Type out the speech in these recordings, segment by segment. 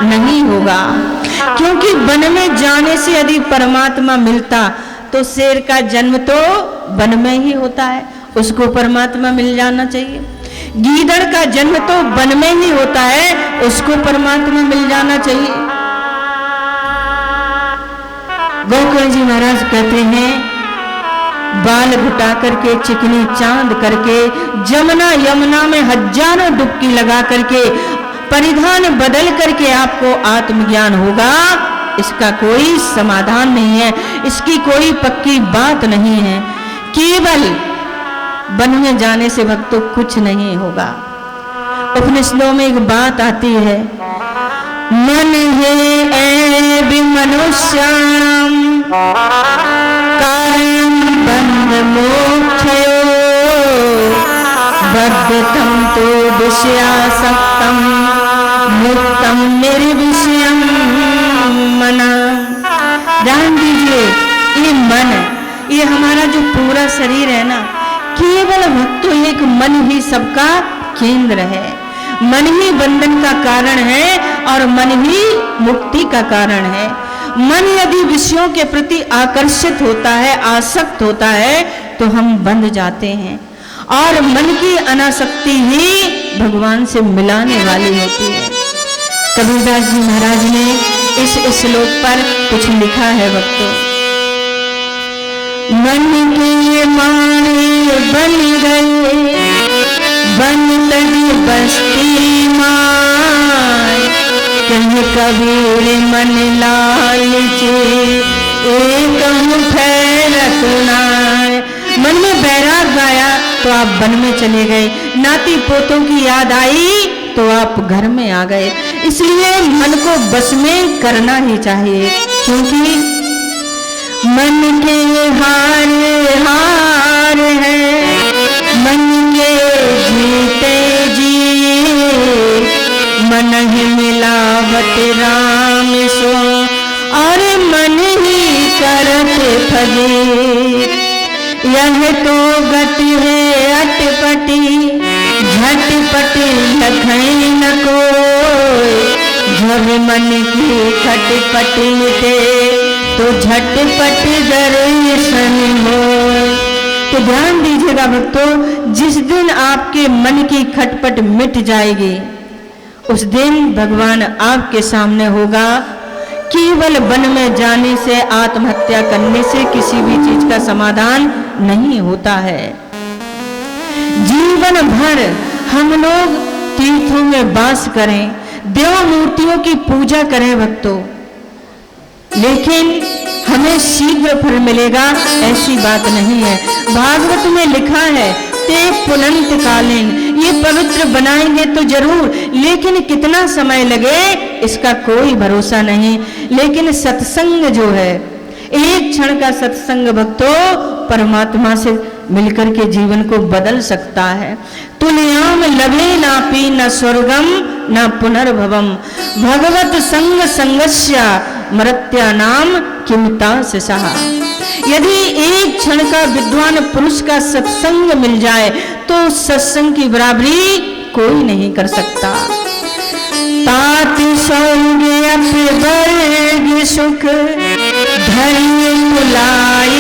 नहीं होगा। क्योंकि वन में जाने से यदि परमात्मा मिलता तो शेर का जन्म तो वन में ही होता है, उसको परमात्मा मिल जाना चाहिए। गीदड़ का जन्म तो वन में ही होता है, उसको परमात्मा मिल जाना चाहिए। गोकुल जी महाराज कहते हैं, बाल घुटा करके, चिकनी चांद करके, जमुना यमुना में हजारों डुबकी लगा करके, परिधान बदल करके आपको आत्मज्ञान होगा, इसका कोई समाधान नहीं है, इसकी कोई पक्की बात नहीं है। केवल वन में जाने से भक्तों कुछ नहीं होगा। उपनिषदों में एक बात आती है, मन है ऐब मनुष्याणाम कारणं बंध मोक्षयो बद्धतं तो विषयासक्तं मुक्तं निर्विषयं मना। जान दीजिए, ये मन, ये हमारा जो पूरा शरीर है ना, केवल भक्तों एक मन ही सबका केंद्र है। मन ही बंधन का कारण है और मन ही मुक्ति का कारण है। मन यदि विषयों के प्रति आकर्षित होता है, आसक्त होता है, तो हम बंध जाते हैं। और मन की अनासक्ति ही भगवान से मिलाने वाली होती है। कबीरदास जी महाराज ने इस श्लोक पर कुछ लिखा है भक्तों, मन के मारे बन गए बन तनी बस्ती माय, कहीं कबीर मन लालचे एक ठहरत नाय। मन में बैराग आया तो आप वन में चले गए, नाती पोतों की याद आई तो आप घर में आ गए। इसलिए मन को बस में करना ही चाहिए, क्योंकि मन के हार हार है, मन के जीते जी, मन ही मिलावट राम सो और मन ही करते फजे। यह तो गति है अटपटी झटपटी लखई न कोई, जब मन की खटपट मिटे तो झटपट दर्शन हो। तो ध्यान दीजिएगा भक्तों, जिस दिन आपके मन की खटपट मिट जाएगी, उस दिन भगवान आपके सामने होगा। केवल वन में जाने से, आत्महत्या करने से किसी भी चीज का समाधान नहीं होता है। जीवन भर हम लोग तीर्थों में वास करें, देव मूर्तियों की पूजा करें भक्तों, लेकिन हमें शीघ्र फल मिलेगा ऐसी बात नहीं है। भागवत में लिखा है, ते पुनंत कालीन, ये पवित्र बनाएंगे तो जरूर, लेकिन कितना समय लगे इसका कोई भरोसा नहीं। लेकिन सत्संग जो है, एक क्षण का सत्संग भक्तों परमात्मा से मिलकर के जीवन को बदल सकता है। तुलयाम लभे नापि न स्वर्गम न पुनर्भवम, भगवत संग संगस्या मृत्या नाम किमता से सहा। यदि एक क्षण का विद्वान पुरुष का सत्संग मिल जाए तो सत्संग की बराबरी कोई नहीं कर सकता। ताति सौंगे अपवर्ग सुख धैर्य मुलाय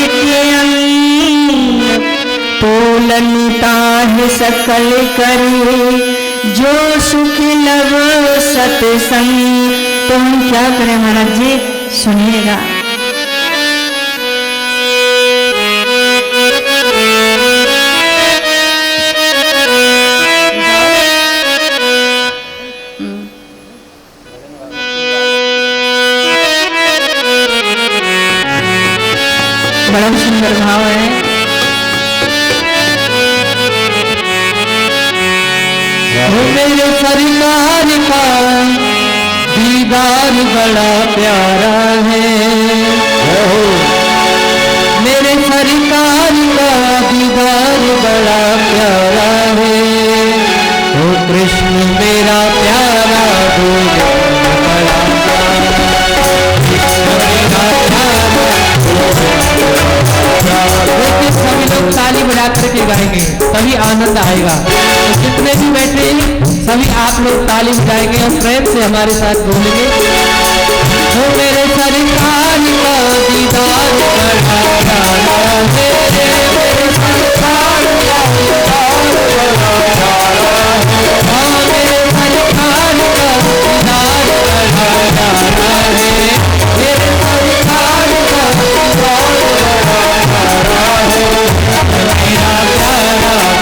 तोलनता है सकल करी जो सुख लव सत्संग। तो हम क्या करें महाराज जी, सुनिएगा। बड़ा सुंदर भाव है। मेरे सरकार का दीदार बड़ा प्यारा है, मेरे सरकार का दीदार बड़ा प्यारा है। ओ कृष्ण मेरा प्यारा बड़ा सभी लोग ताली बजा करके गाएंगे तभी आनंद आएगा। तो जितने भी बैठे सभी आप लोग ताली बजाएंगे और प्रेम से हमारे हमारे साथ बोलेंगे। हो मेरे सरकार का दीदार बड़ा प्यारा है, मेरे सरकार का दीदार बड़ा प्यारा है, हाँ मेरे सरकार का दीदार बड़ा प्यारा है, मेरे सरकार का दीदार बड़ा प्यारा है। मेरा प्यारा हो बड़ा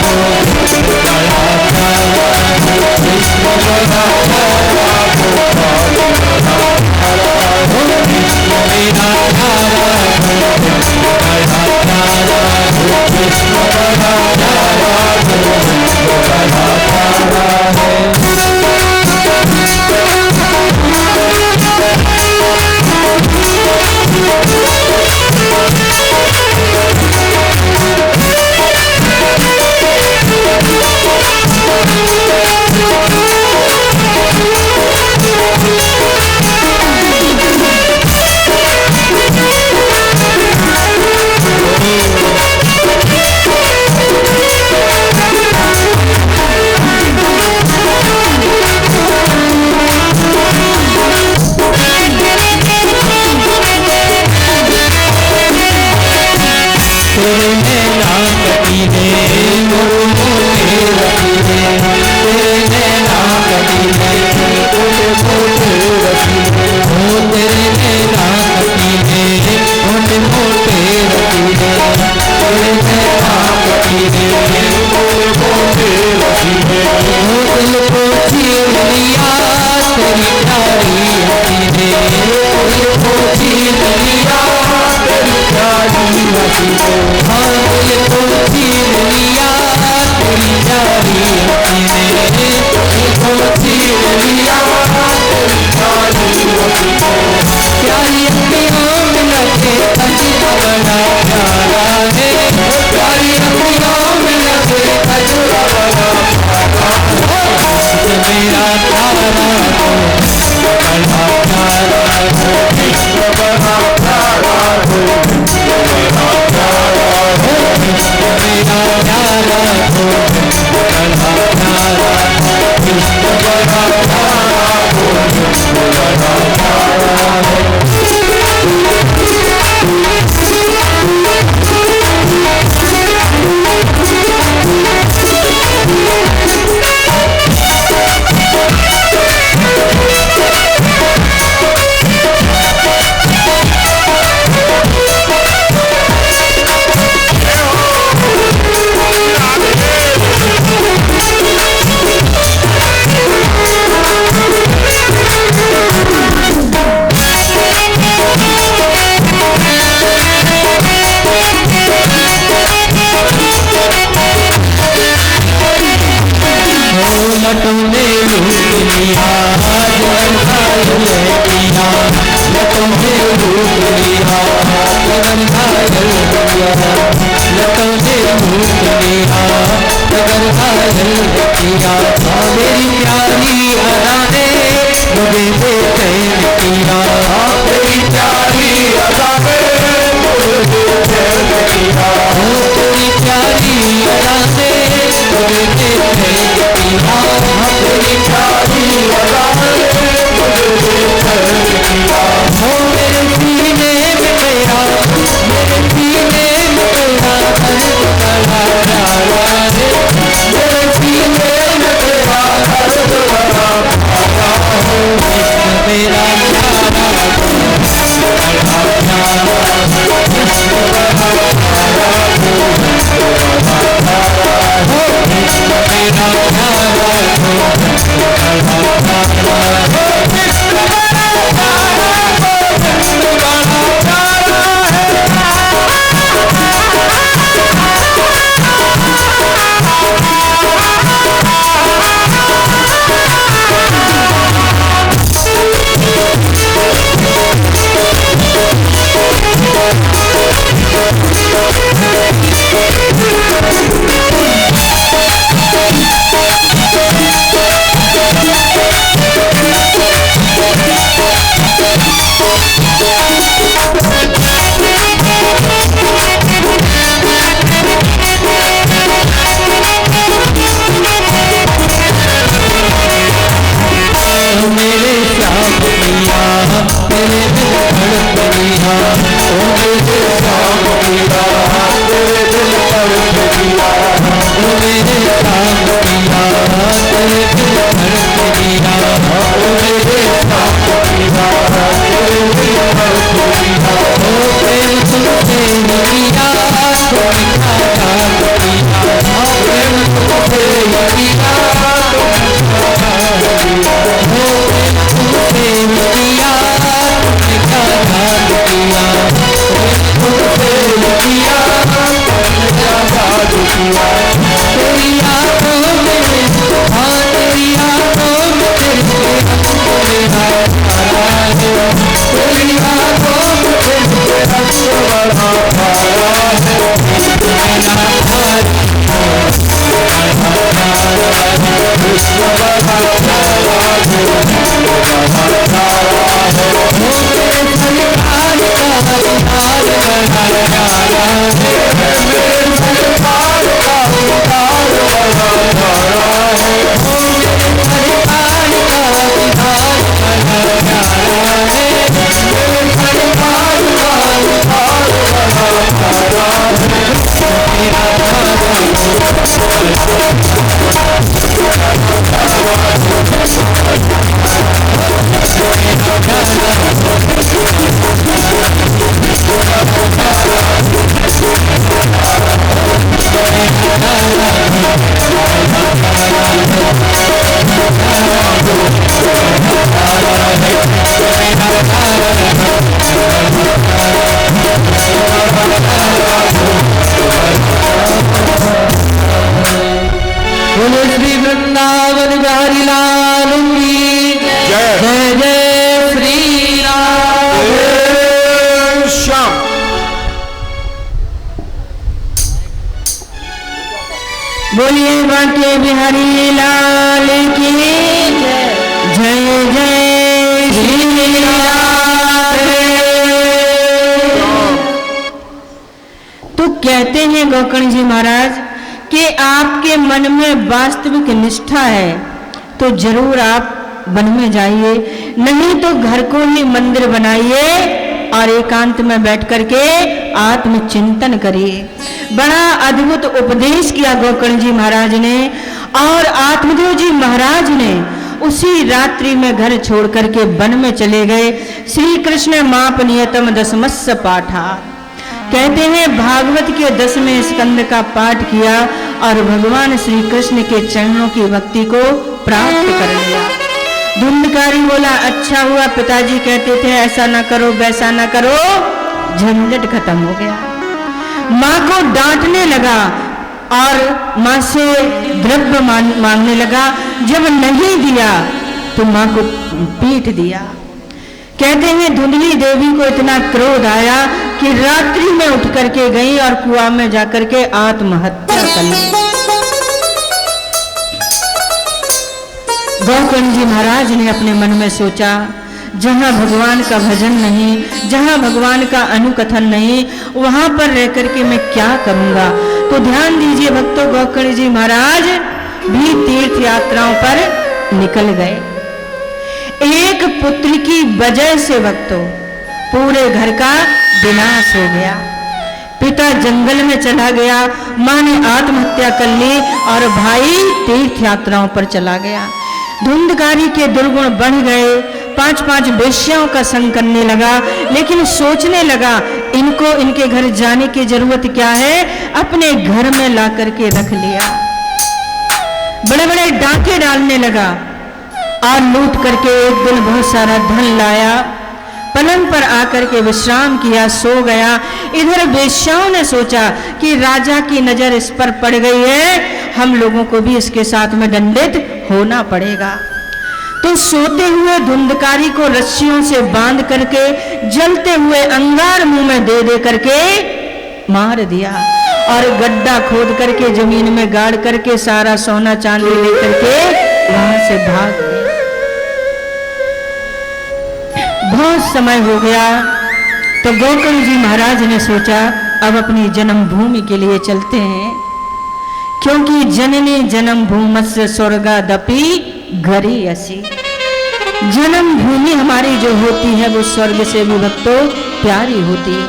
प्यारा है, कृष्ण बड़ा प्यारा हो बड़ा प्यारा हो, कृष्ण मेरा प्यारा हो बड़ा प्यारा हो, कृष्ण बड़ा प्यारा हो बड़ा प्यारा है। किया तो मीठा जान किया, प्रेम तुमसे किया तो मीठा किया, मीठा जान किया, तुमसे किया तेरी आँखों में, हाँ तेरी आँखों में तेरे मेरा तारा है, तेरी आँखों में तेरे रंग बड़ा प्यारा है, मेरा विश्व बड़ा प्यारा है, वो मेरे सरकार का दीदार बड़ा प्यारा है, मेरे सरकार का दीदार बड़ा प्यारा है, वो मेरे सरकार का दीदार बड़ा प्यारा है, मेरे सरकार का दीदार बड़ा प्यारा है, मेरा बोलो श्री वृंदावन बिहारी लाल की जय, जय जय श्री राम। श्याम बोलिए बांके बिहारी लाल की जय, जय जय श्री राम। तो कहते हैं गोकर्ण जी महाराज कि आपके मन में वास्तविक निष्ठा है तो जरूर आप वन में जाइए, नहीं तो घर को ही मंदिर बनाइए और एकांत में बैठ करके आत्मचिंतन करिए। बड़ा अद्भुत उपदेश किया गोकर्ण जी महाराज ने, और आत्मदेव जी महाराज ने उसी रात्रि में घर छोड़ करके वन में चले गए। श्री कृष्ण माप नियतम दशमस्य पाठा, कहते हैं भागवत के 10वें स्कंद का पाठ किया और भगवान श्री कृष्ण के चरणों की भक्ति को प्राप्त कर लिया। धुंधकारी बोला अच्छा हुआ पिताजी कहते थे ऐसा ना करो वैसा ना करो, झंझट खत्म हो गया। माँ को डांटने लगा और माँ से द्रव्य मांगने लगा, जब नहीं दिया तो माँ को पीट दिया। कहते हैं धुंधली देवी को इतना क्रोध आया कि रात्रि में उठ करके गई और कुआं में जाकर के आत्महत्या कर ली। गोकर्ण जी महाराज ने अपने मन में सोचा जहाँ भगवान का भजन नहीं, जहाँ भगवान का अनुकथन नहीं, वहां पर रह करके मैं क्या करूंगा। तो ध्यान दीजिए भक्तों, गोकर्ण जी महाराज भी तीर्थ यात्राओं पर निकल गए। एक पुत्र की वजह से भक्तों पूरे घर का विनाश हो गया। पिता जंगल में चला गया, माँ ने आत्महत्या कर ली और भाई तीर्थ यात्राओं पर चला गया। धुंधकारी के दुर्गुण बढ़ गए, 5-5 वेश्याओं का संग करने लगा, लेकिन सोचने लगा इनको इनके घर जाने की जरूरत क्या है, अपने घर में ला करके रख लिया। बड़े बड़े डांके डालने लगा और लूट करके एक दिन बहुत सारा धन लाया, पलंग पर आकर के विश्राम किया, सो गया। इधर वेश्याओं ने सोचा कि राजा की नजर इस पर पड़ गई है, हम लोगों को भी इसके साथ में दंडित होना पड़ेगा। तो सोते हुए धुंधकारी को रस्सियों से बांध करके जलते हुए अंगार मुंह में दे दे करके मार दिया और गड्ढा खोद करके जमीन में गाड़ करके सारा सोना चांदी लेकर के वहां से भाग गए। बहुत समय हो गया तो गोकर्ण जी महाराज ने सोचा अब अपनी जन्मभूमि के लिए चलते हैं, क्योंकि जननी जन्म भूमस्य स्वर्गादपि घरी असी। जन्मभूमि हमारी जो होती है वो स्वर्ग से भी भक्तों प्यारी होती है।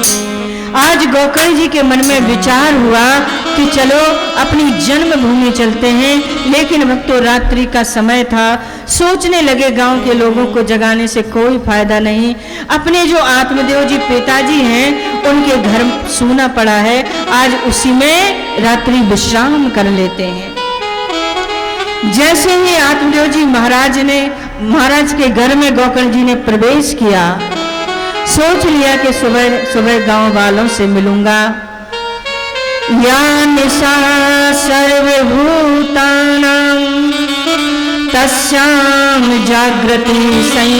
आज गोकर्ण जी के मन में विचार हुआ कि चलो अपनी जन्मभूमि चलते हैं। लेकिन भक्तों रात्रि का समय था, सोचने लगे गांव के लोगों को जगाने से कोई फायदा नहीं। अपने जो आत्मदेव जी पिताजी हैं उनके घर सूना पड़ा है, आज उसी में रात्रि विश्राम कर लेते हैं। जैसे ही आत्मदेव जी महाराज के घर में गोकर्ण जी ने प्रवेश किया, सोच लिया कि सुबह सुबह गांव वालों से मिलूंगा। या निशा सर्वभूतानां तस्यां जागृति संयम